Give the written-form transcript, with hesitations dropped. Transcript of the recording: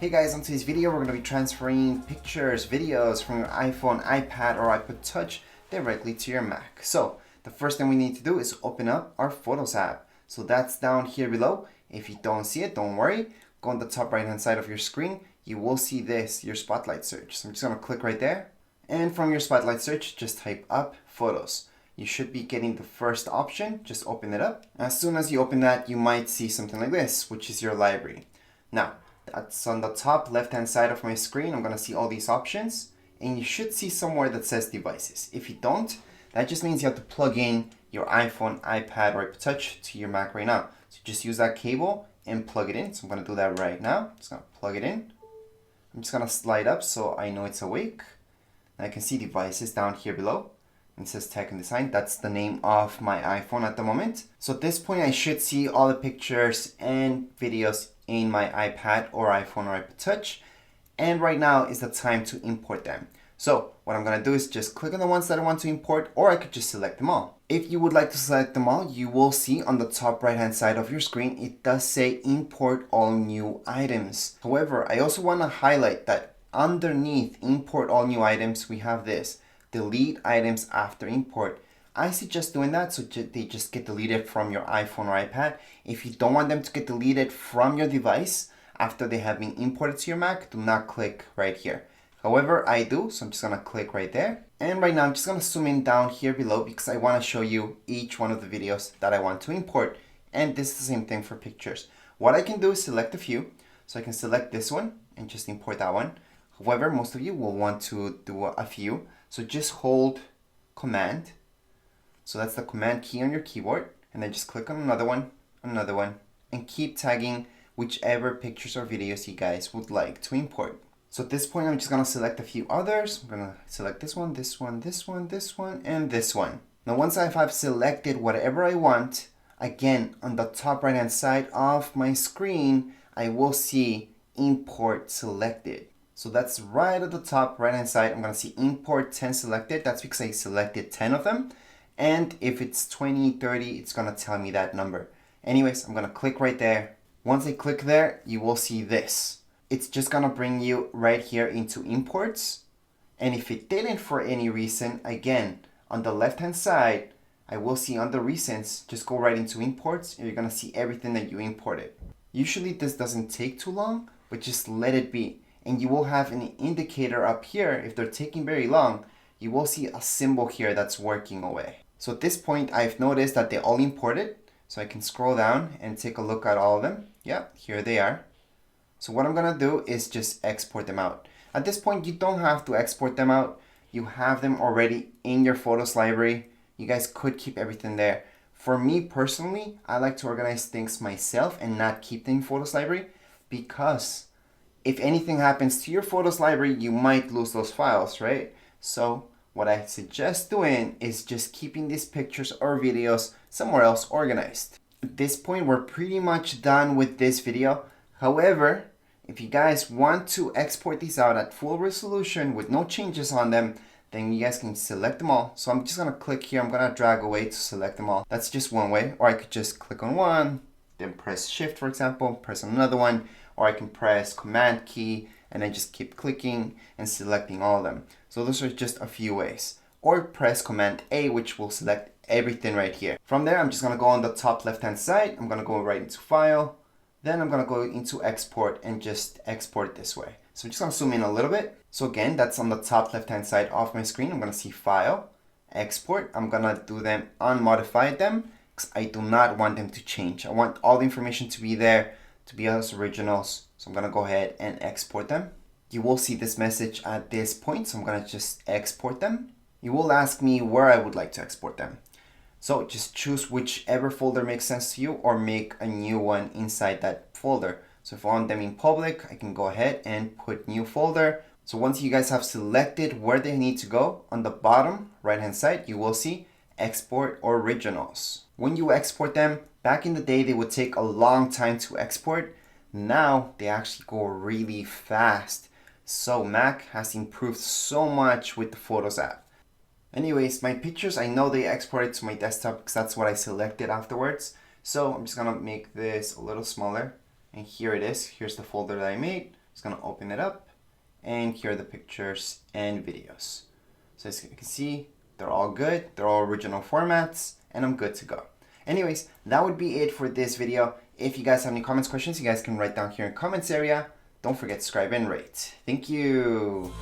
Hey guys, on today's video we're going to be transferring pictures, videos from your iPhone, iPad, or iPod Touch directly to your Mac. So the first thing we need to do is open up our Photos app. So that's down here below. If you don't see it, don't worry. Go on the top right hand side of your screen. You will see this, your Spotlight search. So I'm just going to click right there. And from your Spotlight search, just type up Photos. You should be getting the first option. Just open it up. As soon as you open that, you might see something like this, which is your library. Now, that's on the top left hand side of my screen. I'm going to see all these options, and you should see somewhere that says devices. If you don't, that just means you have to plug in your iPhone, iPad, or iPod Touch to your Mac right now. So just use that cable and plug it in. So I'm going to do that right now. I'm just going to plug it in. I'm just going to slide up so I know it's awake. And I can see devices down here below. It says Tech and Design. That's the name of my iPhone at the moment. So at this point, I should see all the pictures and videos in my iPad or iPhone or iPod Touch. And right now is the time to import them. So what I'm going to do is just click on the ones that I want to import, or I could just select them all. If you would like to select them all, you will see on the top right hand side of your screen, it does say import all new items. However, I also want to highlight that underneath import all new items, we have this. Delete items after import. I suggest doing that so they just get deleted from your iPhone or iPad. If you don't want them to get deleted from your device after they have been imported to your Mac, do not click right here. However, I do, so I'm just gonna click right there. And right now I'm just gonna zoom in down here below because I wanna show you each one of the videos that I want to import. And this is the same thing for pictures. What I can do is select a few. So I can select this one and just import that one. However, most of you will want to do a few. So just hold Command. So that's the Command key on your keyboard. And then just click on another one, and keep tagging whichever pictures or videos you guys would like to import. So at this point, I'm just going to select a few others. I'm going to select this one, this one, this one, this one, and this one. Now, once I've selected whatever I want, again, on the top right-hand side of my screen, I will see Import Selected. So that's right at the top right-hand side. I'm going to see import 10 selected. That's because I selected 10 of them. And if it's 20, 30, it's going to tell me that number. Anyways, I'm going to click right there. Once I click there, you will see this. It's just going to bring you right here into imports. And if it didn't for any reason, again, on the left-hand side, I will see under recents, just go right into imports and you're going to see everything that you imported. Usually this doesn't take too long, but just let it be. And you will have an indicator up here. If they're taking very long, you will see a symbol here that's working away. So at this point, I've noticed that they all imported. So I can scroll down and take a look at all of them. Yeah, here they are. So what I'm gonna do is just export them out. At this point, you don't have to export them out. You have them already in your Photos library. You guys could keep everything there. For me personally, I like to organize things myself and not keep them in Photos library because if anything happens to your Photos library, you might lose those files, right? So what I suggest doing is just keeping these pictures or videos somewhere else organized. At this point, we're pretty much done with this video. However, if you guys want to export these out at full resolution with no changes on them, then you guys can select them all. So I'm just gonna click here. I'm gonna drag away to select them all. That's just one way. Or I could just click on one, then press Shift, for example, press on another one, or I can press Command key and then just keep clicking and selecting all of them. So those are just a few ways. Or press Command A, which will select everything right here. From there, I'm just gonna go on the top left-hand side. I'm gonna go right into File. Then I'm gonna go into Export and just export it this way. So I'm just gonna zoom in a little bit. So again, that's on the top left-hand side of my screen. I'm gonna see File, Export. I'm gonna do them, unmodified them, because I do not want them to change. I want all the information to be there, to be as originals. So I'm gonna go ahead and export them. You will see this message at this point, so I'm gonna just export them. You will ask me where I would like to export them. So just choose whichever folder makes sense to you or make a new one inside that folder. So if I want them in public, I can go ahead and put new folder. So once you guys have selected where they need to go, on the bottom right-hand side, you will see Export Originals. When you export them, back in the day, they would take a long time to export. Now they actually go really fast. So Mac has improved so much with the Photos app. Anyways, my pictures, I know they exported to my desktop because that's what I selected afterwards. So I'm just gonna make this a little smaller. And here it is. Here's the folder that I made. Just gonna open it up, and here are the pictures and videos. So as you can see, they're all good, they're all original formats, and I'm good to go. Anyways, that would be it for this video. If you guys have any comments, questions, you guys can write down here in the comments area. Don't forget to subscribe and rate. Thank you.